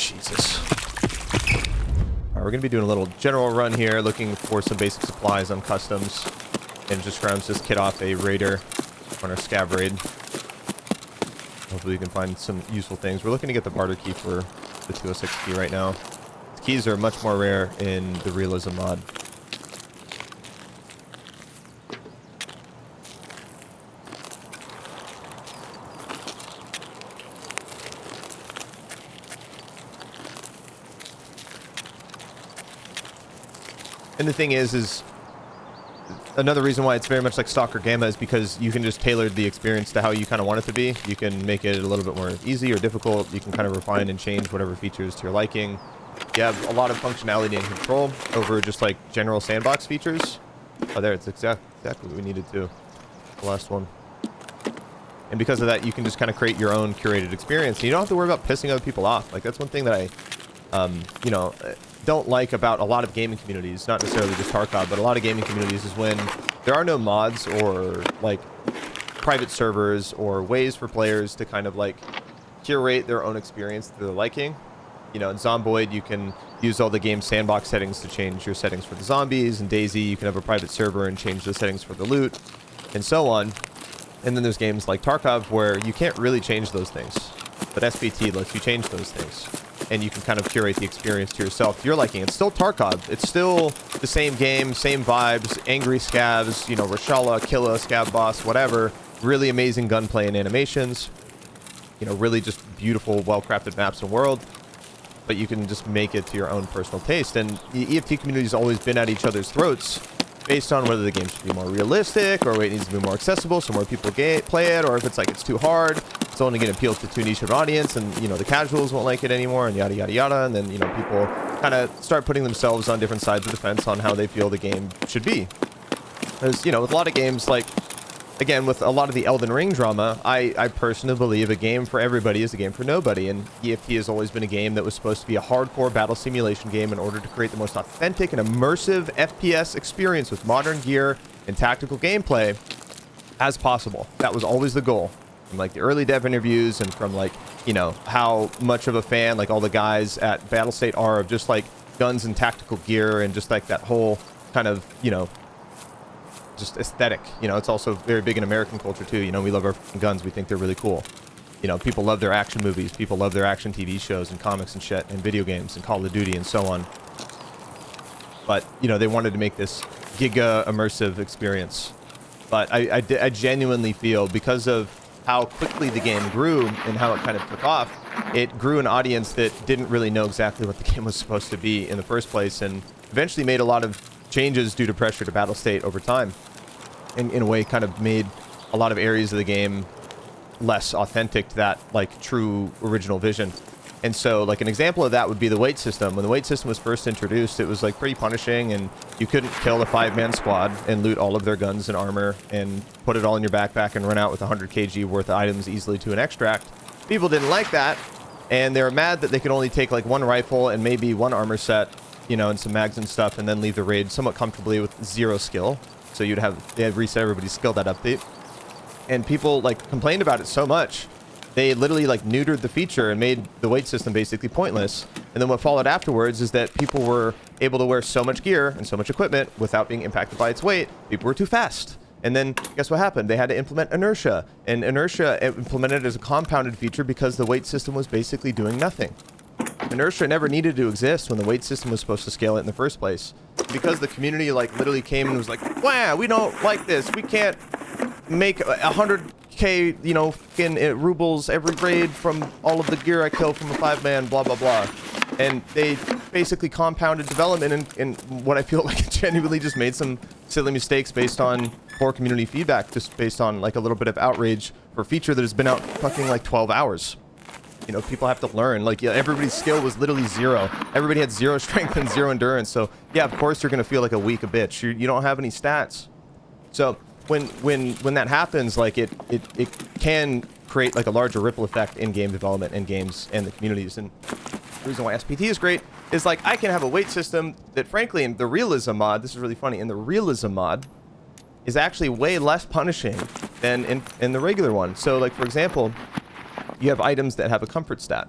Jesus. Alright, we're going to be doing a little general run here, looking for some basic supplies on customs. And just trying to just kit off a raider on our scav raid. Hopefully we can find some useful things. We're looking to get the barter key for the 206 key right now. The keys are much more rare in the Realism mod. And the thing is another reason why it's very much like Stalker Gamma is because you can just tailor the experience to how you kind of want it to be. You can make it a little bit more easy or difficult. You can kind of refine and change whatever features to your liking. You have a lot of functionality and control over just like general sandbox features. Oh, there, it's exactly what we needed to. The last one. And because of that, you can just kind of create your own curated experience. And you don't have to worry about pissing other people off. Like, that's one thing that I, you know, don't like about a lot of gaming communities, not necessarily just Tarkov, but a lot of gaming communities, is when there are no mods or like private servers or ways for players to kind of like curate their own experience to their liking. You know, in Zomboid, you can use all the game sandbox settings to change your settings for the zombies. In DayZ, you can have a private server and change the settings for the loot, and so on. And then there's games like Tarkov where you can't really change those things, but SPT lets you change those things. And you can kind of curate the experience to yourself, to your liking. It's still Tarkov. It's still the same game, same vibes, angry scavs, you know, Rashala, Killa, scav boss, whatever. Really amazing gunplay and animations. You know, really just beautiful, well-crafted maps and world. But you can just make it to your own personal taste. And the EFT community's always been at each other's throats based on whether the game should be more realistic or it needs to be more accessible so more people play it, or if it's like it's too hard, it's only going to appeal to too niche of an audience, and you know the casuals won't like it anymore, and yada yada yada. And then you know people kind of start putting themselves on different sides of the fence on how they feel the game should be. Because you know, with a lot of games, like again with a lot of the Elden Ring drama, I personally believe a game for everybody is a game for nobody, and EFT has always been a game that was supposed to be a hardcore battle simulation game in order to create the most authentic and immersive FPS experience with modern gear and tactical gameplay as possible. That was always the goal. From like the early dev interviews and from like, you know, how much of a fan like all the guys at Battlestate are of just like guns and tactical gear and just like that whole kind of, you know, just aesthetic. You know, it's also very big in American culture too. You know, we love our guns. We think they're really cool. You know, people love their action movies. People love their action TV shows and comics and shit and video games and Call of Duty and so on. But, you know, they wanted to make this giga immersive experience. But I genuinely feel because of how quickly the game grew and how it kind of took off, it grew an audience that didn't really know exactly what the game was supposed to be in the first place, and eventually made a lot of changes due to pressure to Battlestate over time. And in a way kind of made a lot of areas of the game less authentic to that like true original vision. And so like an example of that would be the weight system. When the weight system was first introduced, it was like pretty punishing, and you couldn't kill a 5-man squad and loot all of their guns and armor and put it all in your backpack and run out with 100 kg worth of items easily to an extract. People didn't like that, and they were mad that they could only take like one rifle and maybe one armor set, you know, and some mags and stuff, and then leave the raid somewhat comfortably with 0 skill. So they had reset everybody's skill that update. And people like complained about it so much, they literally like neutered the feature and made the weight system basically pointless. And then what followed afterwards is that people were able to wear so much gear and so much equipment without being impacted by its weight. People were too fast. And then guess what happened? They had to implement inertia. And inertia implemented as a compounded feature because the weight system was basically doing nothing. Inertia never needed to exist when the weight system was supposed to scale it in the first place. Because the community like literally came and was like, wow, we don't like this. We can't make 100k, you know, fucking rubles every raid from all of the gear I kill from a 5-man, blah, blah, blah. And they basically compounded development and what I feel like genuinely just made some silly mistakes based on poor community feedback, just based on like a little bit of outrage for a feature that has been out fucking like 12 hours. You know, people have to learn. Like, yeah, everybody's skill was literally 0. Everybody had 0 strength and 0 endurance. So, yeah, of course you're going to feel like a weak bitch. You don't have any stats. So, when that happens, like, it can create, like, a larger ripple effect in game development and games and the communities. And the reason why SPT is great is, like, I can have a weight system that, frankly, in the Realism mod, this is really funny, in the Realism mod, is actually way less punishing than in the regular one. So, like, for example, you have items that have a comfort stat.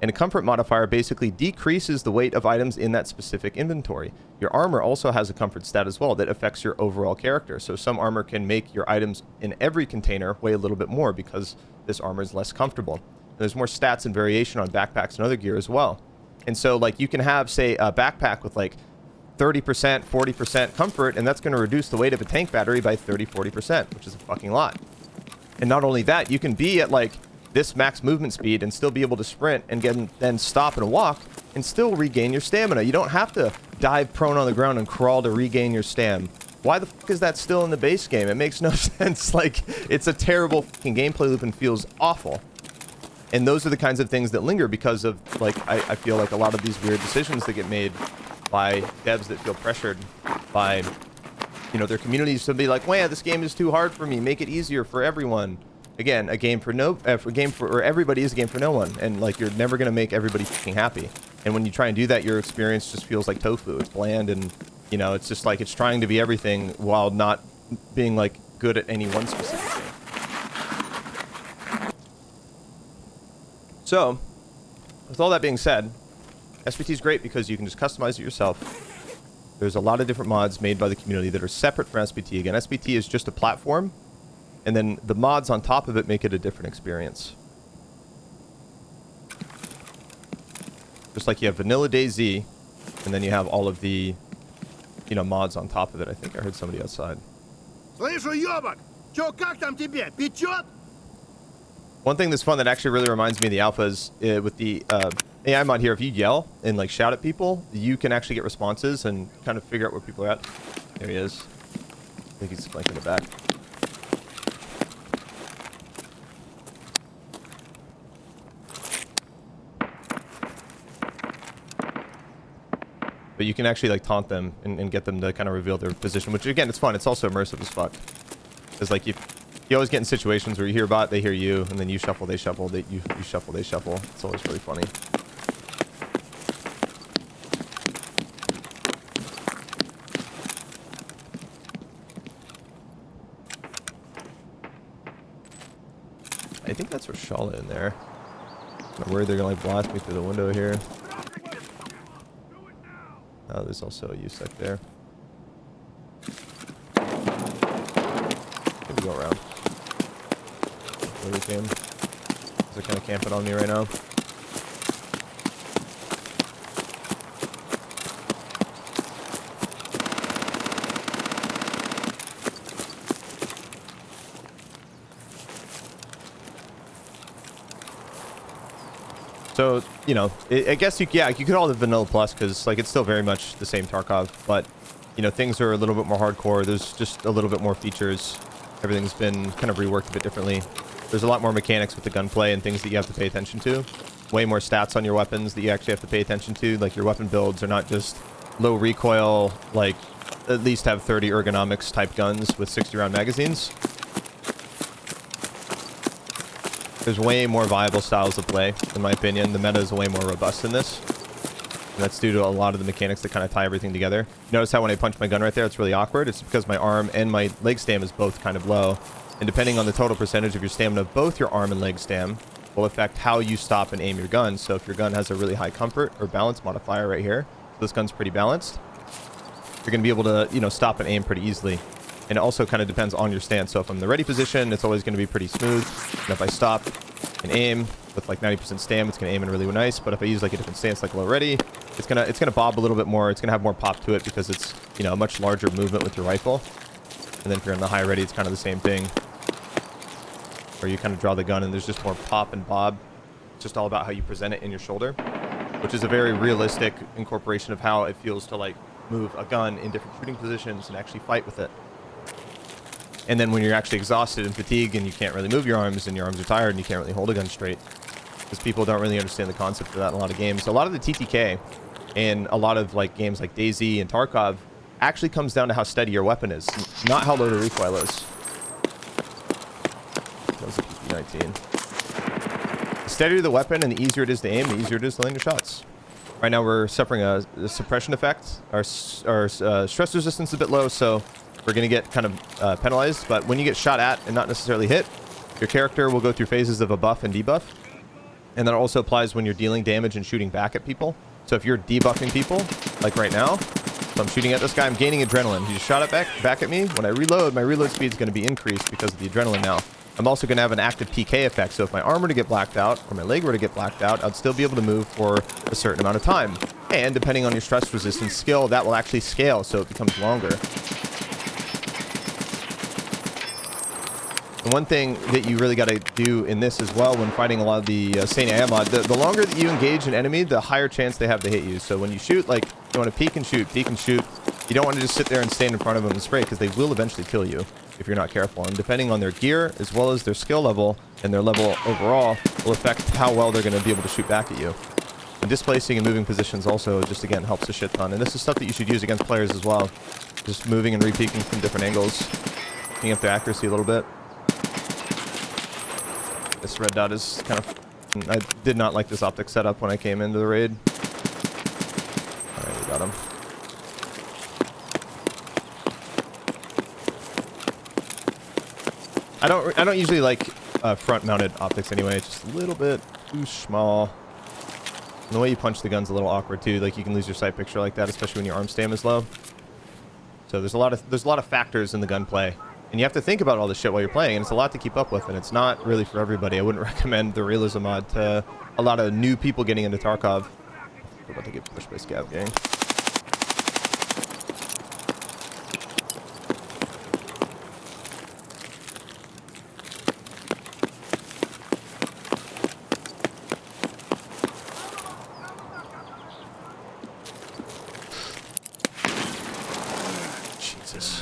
And a comfort modifier basically decreases the weight of items in that specific inventory. Your armor also has a comfort stat as well that affects your overall character. So some armor can make your items in every container weigh a little bit more because this armor is less comfortable. And there's more stats and variation on backpacks and other gear as well. And so like you can have, say, a backpack with like 30%, 40% comfort, and that's going to reduce the weight of a tank battery by 30, 40%, which is a fucking lot. And not only that, you can be at like this max movement speed and still be able to sprint and then stop and walk and still regain your stamina. You don't have to dive prone on the ground and crawl to regain your stam. Why the fuck is that still in the base game? It makes no sense. Like, it's a terrible fucking gameplay loop and feels awful. And those are the kinds of things that linger because of, like, I feel like a lot of these weird decisions that get made by devs that feel pressured by, you know, their communities to be like, well, yeah, this game is too hard for me. Make it easier for everyone. Again, a game for or everybody is a game for no one, and like you're never gonna make everybody fucking happy. And when you try and do that, your experience just feels like tofu. It's bland, and you know, it's just like it's trying to be everything while not being like good at any one specific thing. So, with all that being said, SPT is great because you can just customize it yourself. There's a lot of different mods made by the community that are separate from SPT. Again, SPT is just a platform. And then the mods on top of it make it a different experience. Just like you have Vanilla DayZ, and then you have all of the, you know, mods on top of it. I think I heard somebody outside. One thing that's fun that actually really reminds me of the alpha is with the AI mod here, if you yell and like shout at people, you can actually get responses and kind of figure out where people are at. There he is. I think he's flanking the back. But you can actually like taunt them and get them to kind of reveal their position, which again, it's fun. It's also immersive as fuck. Because like you always get in situations where you hear a bot, they hear you, and then you shuffle, they shuffle, you shuffle, they shuffle. It's always really funny. I think that's Rashala in there. I'm worried they're gonna like blast me through the window here. Oh, there's also a USEC there. Maybe go around. Where we came. They're kind of camping on me right now. So, you know, I guess you could call it Vanilla Plus because, like, it's still very much the same Tarkov, but, you know, things are a little bit more hardcore. There's just a little bit more features. Everything's been kind of reworked a bit differently. There's a lot more mechanics with the gunplay and things that you have to pay attention to. Way more stats on your weapons that you actually have to pay attention to. Like, your weapon builds are not just low recoil, like, at least have 30 ergonomics type guns with 60-round magazines. There's way more viable styles of play, in my opinion. The meta is way more robust in this. And that's due to a lot of the mechanics that kind of tie everything together. Notice how when I punch my gun right there, it's really awkward. It's because my arm and my leg stam is both kind of low. And depending on the total percentage of your stamina, both your arm and leg stam will affect how you stop and aim your gun. So if your gun has a really high comfort or balance modifier right here, so this gun's pretty balanced, you're going to be able to, you know, stop and aim pretty easily. And it also kind of depends on your stance. So if I'm in the ready position, it's always going to be pretty smooth. And if I stop and aim with like 90% stam, it's going to aim in really nice. But if I use like a different stance like low ready, it's gonna bob a little bit more. It's going to have more pop to it because it's, you know, a much larger movement with your rifle. And then if you're in the high ready, it's kind of the same thing. Where you kind of draw the gun and there's just more pop and bob. It's just all about how you present it in your shoulder, which is a very realistic incorporation of how it feels to like move a gun in different shooting positions and actually fight with it. And then when you're actually exhausted and fatigued and you can't really move your arms and your arms are tired and you can't really hold a gun straight, because people don't really understand the concept of that in a lot of games. So a lot of the TTK and a lot of like games like DayZ and Tarkov actually comes down to how steady your weapon is, not how low the recoil is. That was a PP-19. The steadier the weapon and the easier it is to aim, the easier it is to land your shots. Right now we're suffering a suppression effect. Our stress resistance is a bit low, so we're going to get kind of penalized. But when you get shot at and not necessarily hit, your character will go through phases of a buff and debuff. And that also applies when you're dealing damage and shooting back at people. So if you're debuffing people, like right now, so I'm shooting at this guy, I'm gaining adrenaline. He just shot it back at me. When I reload, my reload speed is going to be increased because of the adrenaline now. I'm also going to have an active PK effect. So if my arm were to get blacked out or my leg were to get blacked out, I'd still be able to move for a certain amount of time. And depending on your stress resistance skill, that will actually scale, so it becomes longer. And one thing that you really got to do in this as well when fighting a lot of the SAIN AI mod, the longer that you engage an enemy, the higher chance they have to hit you. So when you shoot, like, you want to peek and shoot, peek and shoot. You don't want to just sit there and stand in front of them and spray, because they will eventually kill you if you're not careful. And depending on their gear, as well as their skill level and their level overall, will affect how well they're going to be able to shoot back at you. And displacing and moving positions also just, again, helps a shit ton. And this is stuff that you should use against players as well. Just moving and re-peeking from different angles. Picking up their accuracy a little bit. This red dot is kind of... I did not like this optic setup when I came into the raid. Alright, we got him. I don't usually like front-mounted optics anyway. It's just a little bit too small. And the way you punch the gun's a little awkward too. Like, you can lose your sight picture like that, especially when your arm stam is low. So there's a lot of factors in the gunplay. And you have to think about all this shit while you're playing, and it's a lot to keep up with, and it's not really for everybody. I wouldn't recommend the Realism mod to a lot of new people getting into Tarkov. We're about to get pushed by Scout Gang. Jesus.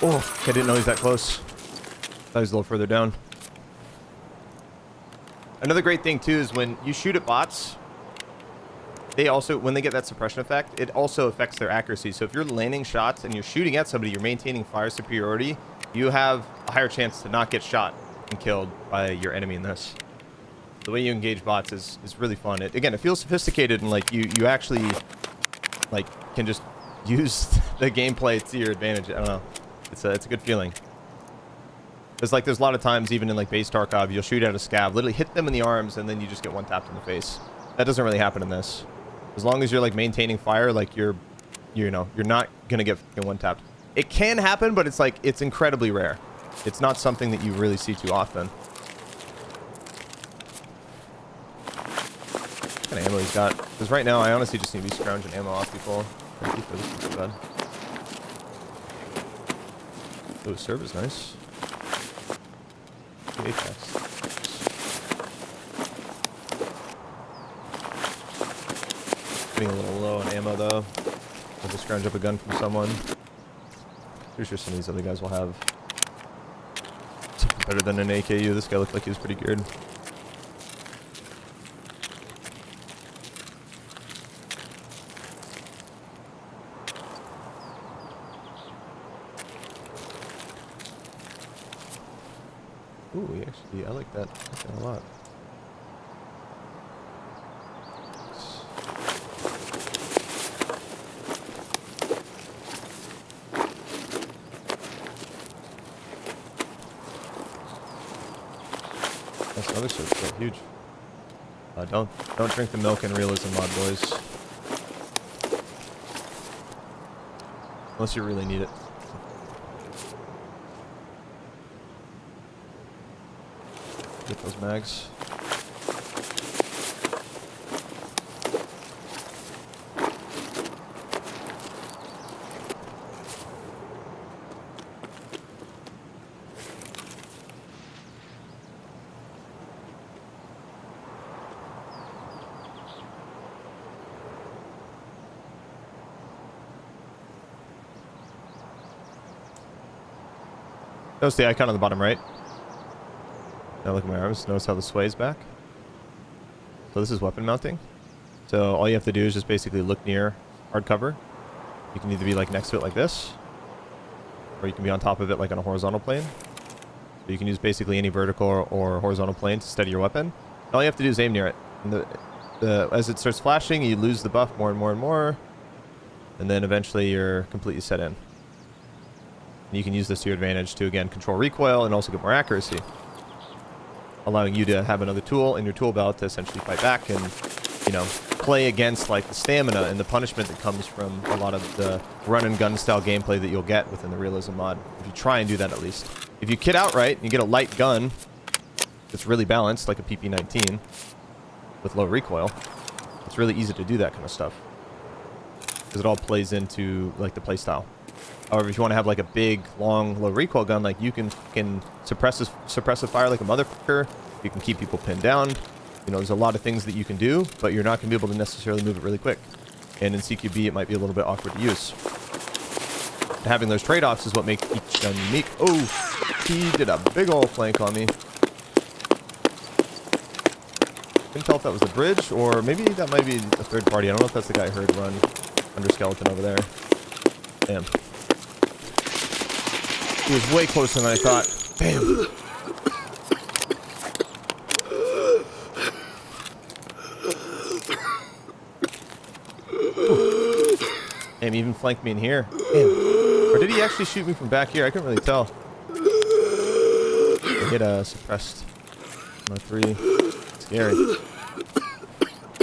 Oh, I didn't know he's that close. Thought he was a little further down. Another great thing too is when you shoot at bots, they also, when they get that suppression effect, it also affects their accuracy. So if you're landing shots and you're shooting at somebody, you're maintaining fire superiority, you have a higher chance to not get shot and killed by your enemy in this. The way you engage bots is really fun. Again, it feels sophisticated, and like you actually like can just use the gameplay to your advantage. I don't know. It's a good feeling. There's a lot of times, even in like base Tarkov, you'll shoot at a scav, literally hit them in the arms, and then you just get one tapped in the face. That doesn't really happen in this. As long as you're like maintaining fire, like you're not gonna get one tapped. It can happen, but it's incredibly rare. It's not something that you really see too often. What kind of ammo he's got? Because right now, I honestly just need to be scrounging ammo off people. This is bad. Oh, serve is nice. Apex. Getting a little low on ammo though. I'll just scrounge up a gun from someone. Pretty sure some of these other guys will have something better than an AKU. This guy looked like he was pretty geared. Ooh, actually, I like that a lot. That's another search, huge. Don't drink the milk in Realism mod, boys. Unless you really need it. Get those mags. Notice the icon on the bottom right. Now look at my arms. Notice how the sway's back. So this is weapon mounting. So all you have to do is just basically look near hard cover. You can either be like next to it like this, or you can be on top of it like on a horizontal plane. So So you can use basically any vertical or horizontal plane to steady your weapon. All you have to do is aim near it. And as it starts flashing, you lose the buff more and more and more. And then eventually you're completely set in. And you can use this to your advantage to, again, control recoil and also get more accuracy, allowing you to have another tool in your tool belt to essentially fight back and, you know, play against like the stamina and the punishment that comes from a lot of the run and gun style gameplay that you'll get within the Realism mod. If you try and do that at least. If you kit out right and you get a light gun that's really balanced, like a PP-19 with low recoil, it's really easy to do that kind of stuff because it all plays into like the playstyle. However, if you want to have like a big, long, low recoil gun, like you can suppress a fire like a motherfucker. You can keep people pinned down. You know, there's a lot of things that you can do, but you're not going to be able to necessarily move it really quick. And in CQB, it might be a little bit awkward to use. And having those trade-offs is what makes each gun unique. Oh, he did a big old flank on me. Couldn't tell if that was the bridge, or maybe that might be a third party. I don't know if that's the guy I heard run under skeleton over there. Damn. He was way closer than I thought. Damn. Damn, he even flanked me in here. Damn. Or did he actually shoot me from back here? I couldn't really tell. I get suppressed. 103. Scary.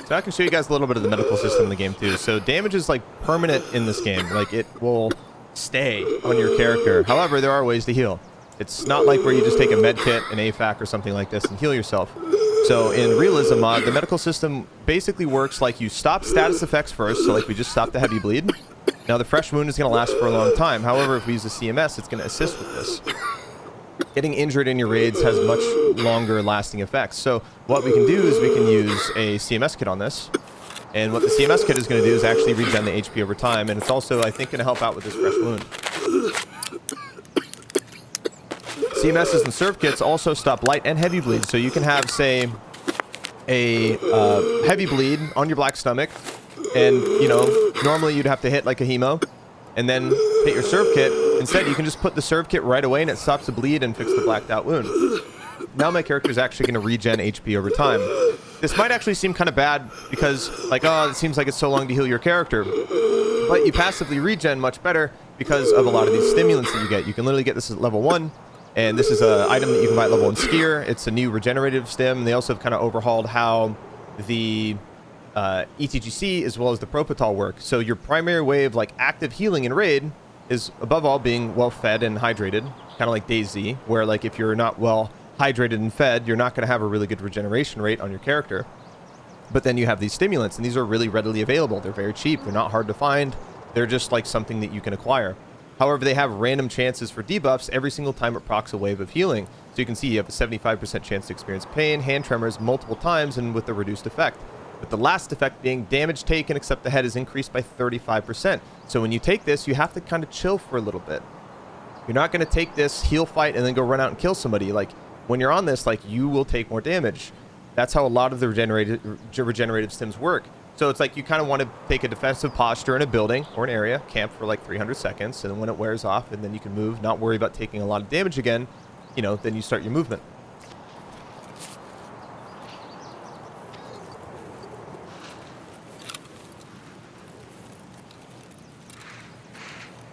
So I can show you guys a little bit of the medical system in the game too. So damage is like permanent in this game. Like it will stay on your character. However, there are ways to heal. It's not like where you just take a med kit, an AFAC or something like this and heal yourself. So in Realism mod, the medical system basically works like you stop status effects first. So like we just stopped the heavy bleed. Now the fresh wound is going to last for a long time. However, if we use a CMS, it's going to assist with this. Getting injured in your raids has much longer lasting effects. So what we can do is we can use a CMS kit on this. And what the CMS kit is going to do is actually regen the HP over time. And it's also, I think, going to help out with this fresh wound. CMSs and serve kits also stop light and heavy bleed. So you can have, say, a heavy bleed on your black stomach. And, you know, normally you'd have to hit like a hemo and then hit your serve kit. Instead, you can just put the serve kit right away and it stops the bleed and fix the blacked out wound. Now my character is actually going to regen HP over time. This might actually seem kind of bad because, like, oh, it seems like it's so long to heal your character. But you passively regen much better because of a lot of these stimulants that you get. You can literally get this at level 1. And this is an item that you can buy at level 1 skier. It's a new regenerative stim. They also have kind of overhauled how the ETGC as well as the Propital work. So your primary way of like active healing in raid is above all being well fed and hydrated, kind of like DayZ, where like if you're not well hydrated and fed, you're not going to have a really good regeneration rate on your character. But then you have these stimulants, and these are really readily available. They're very cheap. They're not hard to find. They're just like something that you can acquire. However, they have random chances for debuffs every single time it procs a wave of healing. So you can see you have a 75% chance to experience pain, hand tremors multiple times, and with a reduced effect. With the last effect being damage taken except the head is increased by 35%. So when you take this, you have to kind of chill for a little bit. You're not going to take this, heal fight, and then go run out and kill somebody. Like, when you're on this, like, you will take more damage. That's how a lot of the regenerative stims work. So it's like you kind of want to take a defensive posture in a building or an area, camp for like 300 seconds, and then when it wears off, and then you can move, not worry about taking a lot of damage again, you know, then you start your movement.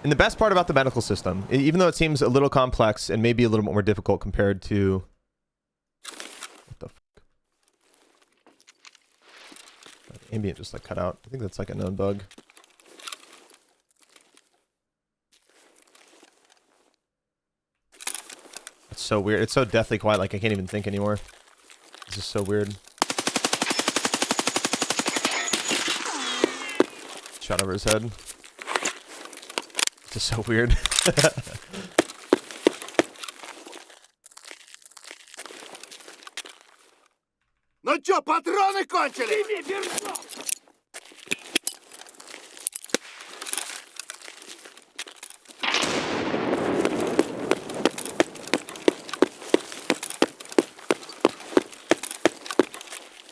And the best part about the medical system, even though it seems a little complex and maybe a little bit more difficult compared to... What the fuck? Ambient just like cut out. I think that's like a known bug. It's so weird. It's so deathly quiet, like I can't even think anymore. This is so weird. Shot over his head. It's just so weird. Ну чё, патроны кончились?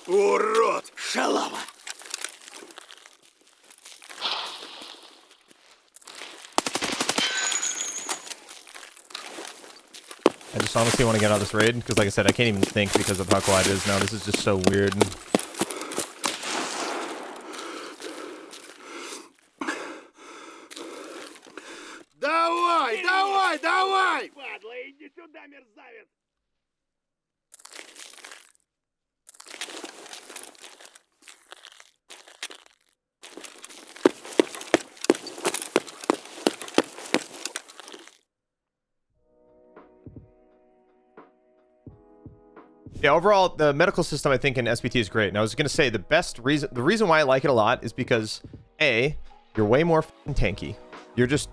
Урод! Шалава! I just just honestly want to get out of this raid because, like I said, I can't even think because of how quiet it is now. This is just so weird. Давай, давай, давай! Падла, иди сюда, мерзавец! Yeah, overall, the medical system, I think, in SBT is great. And I was going to say the reason why I like it a lot is because, A, you're way more fucking tanky. You're just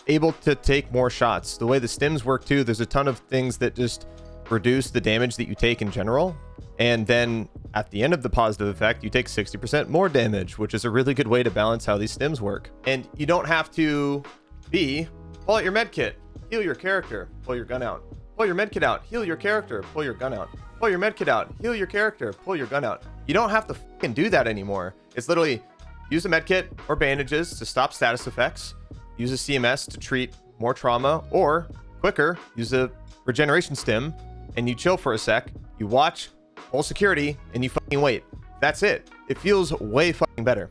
able to take more shots. The way the stims work, too, there's a ton of things that just reduce the damage that you take in general. And then at the end of the positive effect, you take 60% more damage, which is a really good way to balance how these stims work. And you don't have to pull out your med kit, heal your character, pull your gun out. Pull your med kit out, heal your character, pull your gun out. Pull your med kit out, heal your character, pull your gun out. You don't have to fucking do that anymore. It's literally use a med kit or bandages to stop status effects, use a CMS to treat more trauma, or quicker, use a regeneration stim and you chill for a sec, you watch, hold security, and you fucking wait. That's it. It feels way fucking better.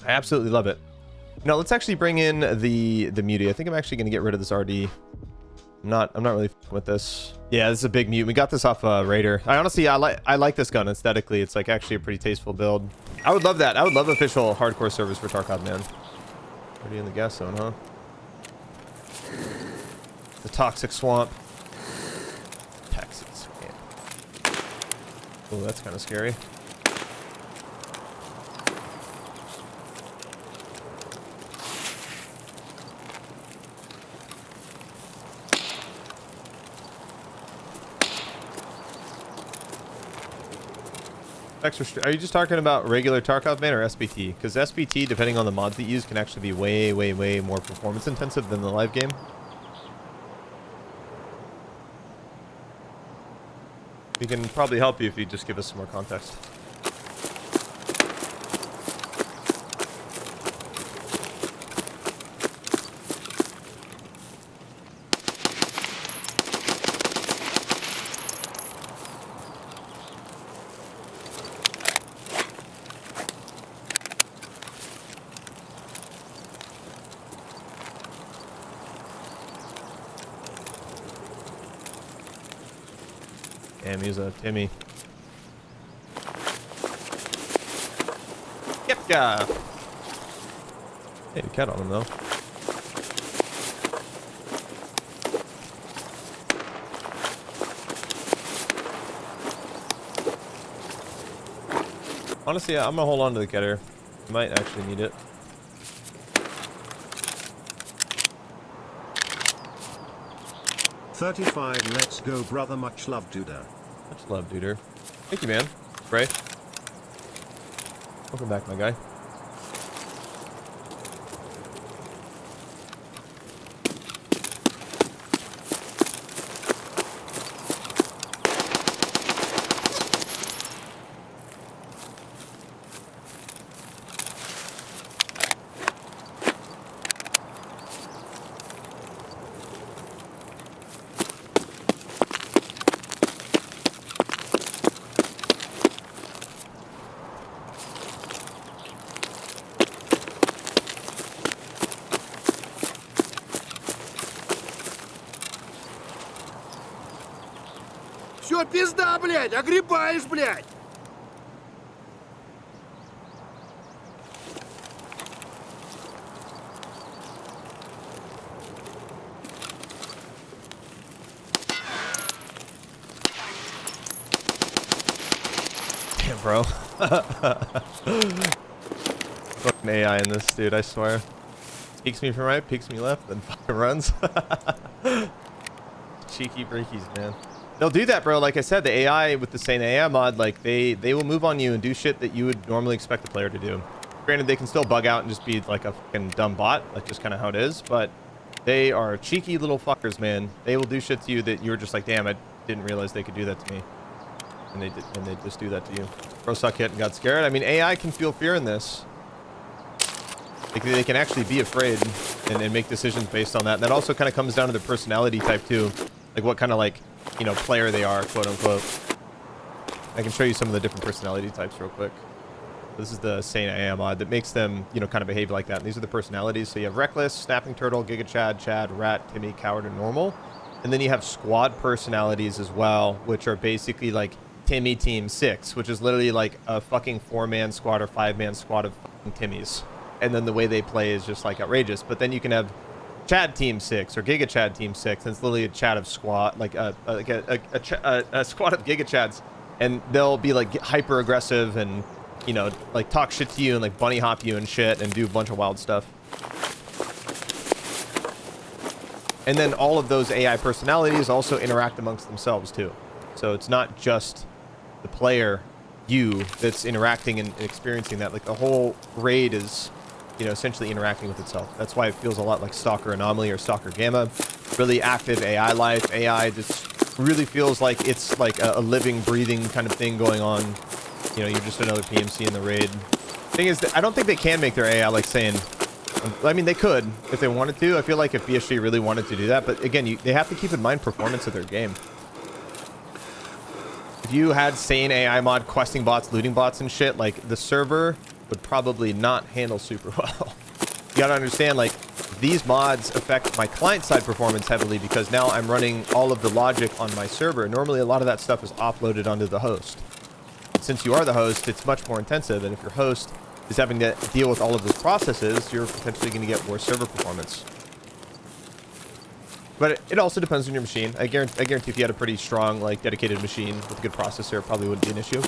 I absolutely love it. Now let's actually bring in the mutie. I think I'm actually gonna get rid of this RD. I'm not really with this. Yeah, this is a big mute. We got this off Raider. I like this gun aesthetically. It's like actually a pretty tasteful build. I would love that. I would love official hardcore servers for Tarkov, man. Already in the gas zone, huh? The toxic swamp. Toxic swamp. Oh, that's kind of scary. Are you just talking about regular Tarkov, man, or SBT? Because SBT, depending on the mods that you use, can actually be way, way, way more performance intensive than the live game. We can probably help you if you just give us some more context. Damn, he's a Timmy. Yep, guy. Hey, a cat on him though. Honestly, yeah, I'm gonna hold on to the getter. Might actually need it. $35. Let's go, brother. Much love, duder. Much love, duder. Thank you, man. Ray. Welcome back, my guy. Все, пизда, блядь, огребаешь, блядь! Damn, bro. Fucking AI in this, dude, I swear. Peeks me from right, peeks me left, then fucking runs. Cheeky breakies, man. They'll do that, bro. Like I said, the AI with the SAIN AI mod, like they will move on you and do shit that you would normally expect the player to do. Granted, they can still bug out and just be like a fucking dumb bot, like just kind of how it is, but they are cheeky little fuckers, man. They will do shit to you that you're just like, damn, I didn't realize they could do that to me. And they just do that to you. Bro suck hit and got scared. I mean, AI can feel fear in this. They can actually be afraid and make decisions based on that. And that also kind of comes down to their personality type too. like what kind of like, you know, player they are, quote unquote. I can show you some of the different personality types real quick. This is the SAIN AI mod that makes them, you know, kind of behave like that. And these are the personalities. So you have Reckless, Snapping Turtle, Giga Chad, Chad, Rat, Timmy, Coward, and Normal. And then you have squad personalities as well, which are basically like Timmy Team 6, which is literally like a fucking 4-man squad or 5-man squad of fucking Timmys. And then the way they play is just like outrageous. But then you can have Chad Team 6 or Giga Chad Team 6, and it's literally a Chad of squad, like a squad of Giga Chads. And they'll be like hyper aggressive and, you know, like talk shit to you and like bunny hop you and shit and do a bunch of wild stuff. And then all of those AI personalities also interact amongst themselves too. So it's not just the player, you, that's interacting and experiencing that. Like the whole raid is, you know, essentially interacting with itself. That's why it feels a lot like Stalker Anomaly or Stalker Gamma. Really active AI life. AI just really feels like it's like a living, breathing kind of thing going on. You know, you're just another PMC in the raid. Thing is, that I don't think they can make their AI like SAIN. I mean, they could if they wanted to. I feel like if BSG really wanted to do that, but again, they have to keep in mind performance of their game. If you had SAIN AI mod questing bots, looting bots, and shit, like the server would probably not handle super well. You gotta understand, like, these mods affect my client-side performance heavily because now I'm running all of the logic on my server. Normally, a lot of that stuff is offloaded onto the host. Since you are the host, it's much more intensive, and if your host is having to deal with all of those processes, you're potentially going to get worse server performance. But it also depends on your machine. I guarantee if you had a pretty strong, like, dedicated machine with a good processor, it probably wouldn't be an issue.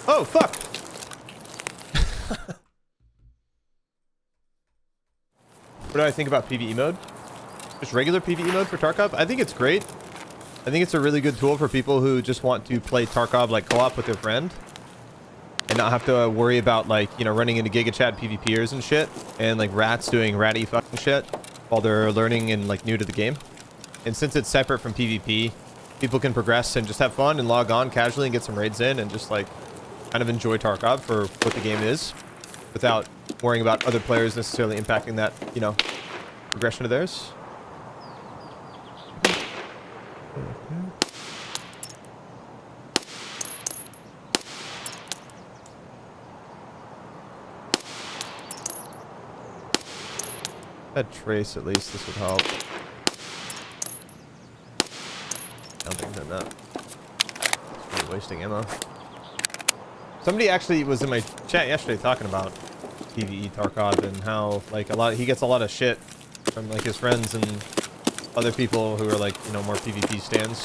Oh, fuck! What do I think about PvE mode? Just regular PvE mode for Tarkov? I think it's great. I think it's a really good tool for people who just want to play Tarkov like co-op with their friend. And not have to worry about, like, you know, running into Giga Chad PvPers and shit. And, like, rats doing ratty fucking shit while they're learning and, like, new to the game. And since it's separate from PvP, people can progress and just have fun and log on casually and get some raids in and just, like, kind of enjoy Tarkov for what the game is without worrying about other players necessarily impacting that, you know, progression of theirs. That trace, at least, this would help. I don't think I'm not. It's really wasting ammo. Somebody actually was in my chat yesterday talking about PvE Tarkov and how, like, he gets a lot of shit from, like, his friends and other people who are, like, you know, more PvP stands.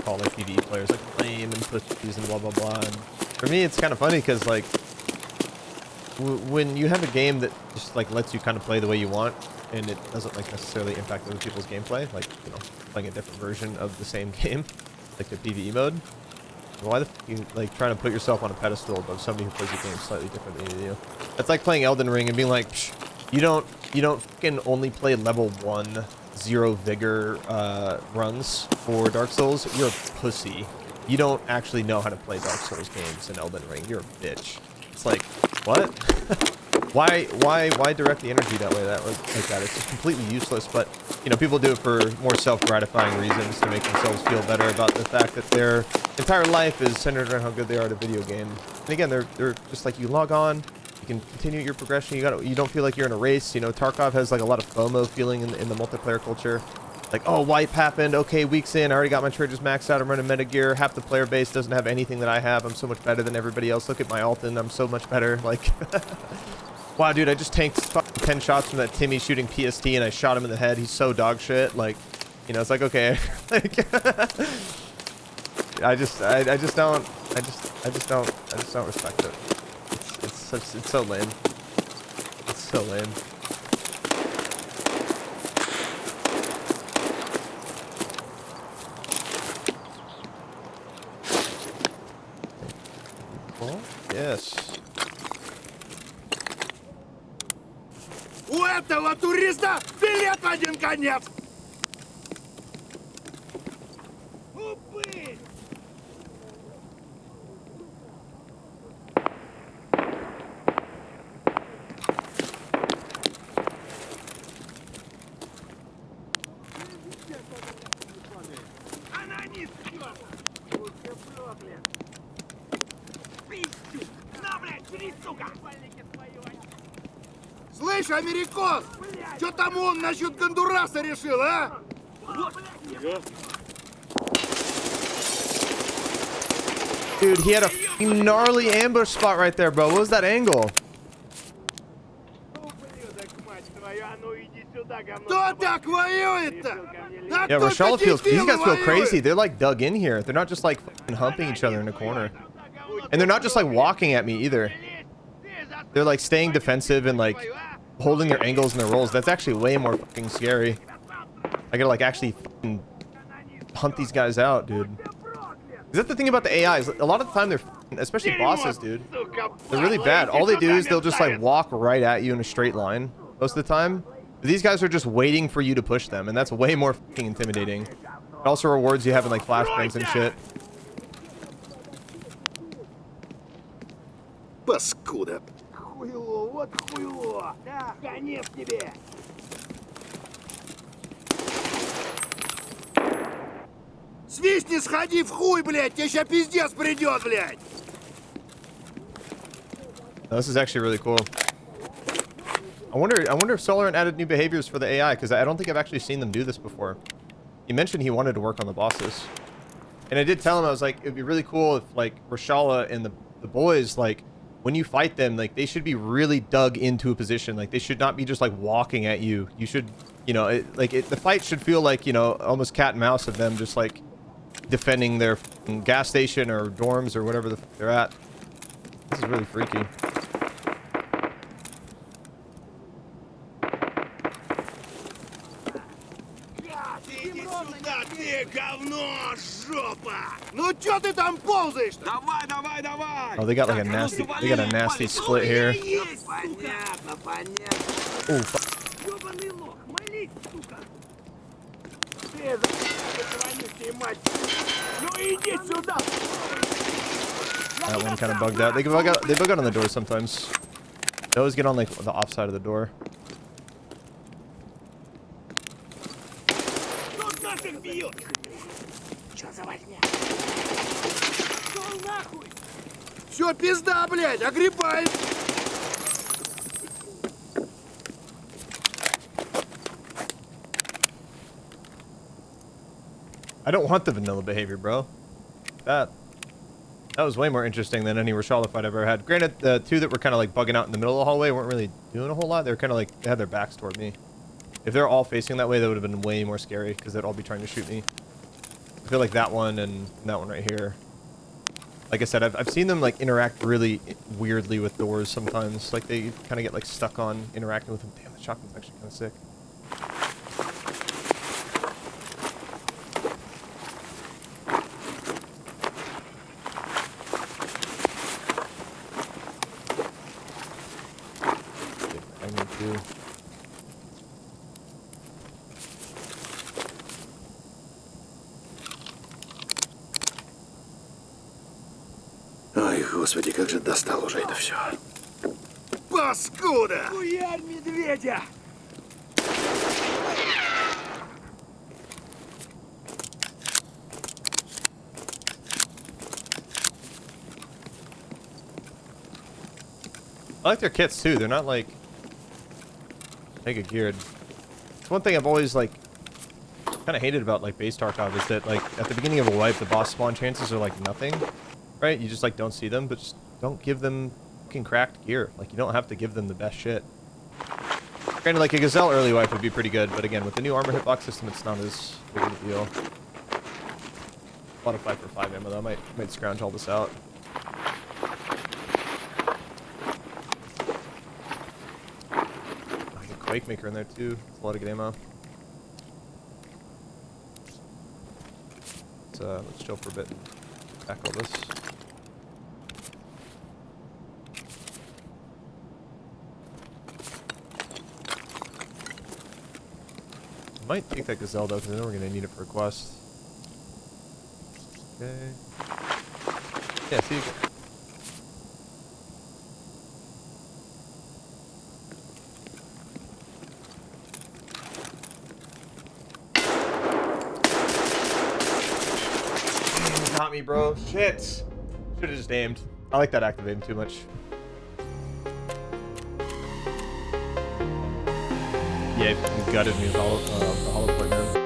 Call, like, PvE players, like, lame and pussies and blah, blah, blah. And for me, it's kind of funny because, like, when you have a game that just, like, lets you kind of play the way you want and it doesn't, like, necessarily impact other people's gameplay, like, you know, playing a different version of the same game, like the PvE mode. Why the f you, like, trying to put yourself on a pedestal above somebody who plays the game slightly differently than you? It's like playing Elden Ring and being like, psh, you don't fucking only play level 1 0 vigor runs for Dark Souls. You're a pussy. You don't actually know how to play Dark Souls games in Elden Ring. You're a bitch. It's like, what? why direct the energy that way? Like that? It's just completely useless. But, you know, people do it for more self-gratifying reasons to make themselves feel better about the fact that their entire life is centered around how good they are at a video game. And again, they're just like, you log on, you can continue your progression. You don't feel like you're in a race. You know, Tarkov has like a lot of FOMO feeling in the multiplayer culture. Like, oh, wipe happened. Okay, weeks in, I already got my charges maxed out. I'm running meta gear. Half the player base doesn't have anything that I have. I'm so much better than everybody else. Look at my ult and I'm so much better. Like, wow, dude, I just tanked 10 shots from that Timmy shooting PST and I shot him in the head. He's so dog shit. Like, you know, it's like, okay, like, I just don't respect it. It's so lame. It's so lame. Well, yes. этого туриста билет в один конец! Упырь! Она не съела! Будь ты проклят! Пиздюк! На, блядь, жри, сука! Слышь, америкос! Чё там он насчет Гондураса решил, а? Dude, he had a fucking gnarly ambush spot right there, bro. What was that angle? Кто так воюет-то? Да Yeah, кто Rochelle таких feels. These guys feel воюет? crazy. They're like dug in here. They're not just like fucking humping each other in a corner. And they're not just like walking at me either. They're like staying defensive and like holding their angles and their rolls. That's actually way more fucking scary. I gotta like actually fucking hunt these guys out, dude. Is that the thing about the AIs? A lot of the time they're fucking, especially bosses, dude. They're really bad. All they do is they'll just like walk right at you in a straight line most of the time. But these guys are just waiting for you to push them, and that's way more fucking intimidating. It also rewards you having like flashbangs and shit. Паскуда. Хуйло, вот хуйло. Да, конец тебе. Свистни, сходи в хуй, блядь, тебе ща пиздец придет, блядь. Oh, this is actually really cool. I wonder if Solarant added new behaviors for the AI, because I don't think I've actually seen them do this before. He mentioned he wanted to work on the bosses. And I did tell him, I was like, it'd be really cool if like Rashala and the boys, like when you fight them, like they should be really dug into a position. Like they should not be just like walking at you. You should, you know, the fight should feel like, you know, almost cat and mouse of them just like defending their gas station or dorms or whatever the fuck they're at. This is really freaky. Иди сюда, ты говно, жопа! Ну чё ты там ползаешь? Давай, давай, давай! Oh, they got like a nasty split here. Понятно, понятно. Oh, fuck. Ёбаный лох, молись, сука! Ты за***й, мать! Ну иди сюда! That one kind of bugged out. They bug out on the door sometimes. They always get on like the off side of the door. Тут наших бьют! Чё за возня? Шёл нахуй! Всё, пизда, блядь, огребай! I don't want the vanilla behavior, bro. That was way more interesting than any Rashala fight I've ever had. Granted, the two that were kind of like bugging out in the middle of the hallway weren't really doing a whole lot. They were kind of like, they had their backs toward me. If they're all facing that way, that would have been way more scary because they'd all be trying to shoot me. I feel like that one and that one right here. Like I said, I've seen them like interact really weirdly with doors sometimes. Like they kind of get like stuck on interacting with them. Damn, the shotgun's actually kind of sick. I need to. Ой, господи, как же достал уже это все. Паскуда! Хуярь медведя! I like their kits too. They're not like mega geared. It's one thing I've always like kind of hated about like base Tarkov is that like at the beginning of a wipe the boss spawn chances are like nothing, right? You just like don't see them, but just don't give them fucking cracked gear. Like you don't have to give them the best shit. Granted, like a Gazelle early wipe would be pretty good, but again with the new armor hitbox system, it's not as big of a deal. A lot of 5-for-5 ammo though. I might scrounge all this out. Quake maker in there too. It's a lot of good ammo. Let's chill for a bit and tackle this. Might take that gazelle though, because I know we're gonna need it for a quest. Okay. Yeah, see you again. Got me, bro. Shit. Should have just aimed. I like that activating too much. Yeah, you gutted me with the hollow point, man.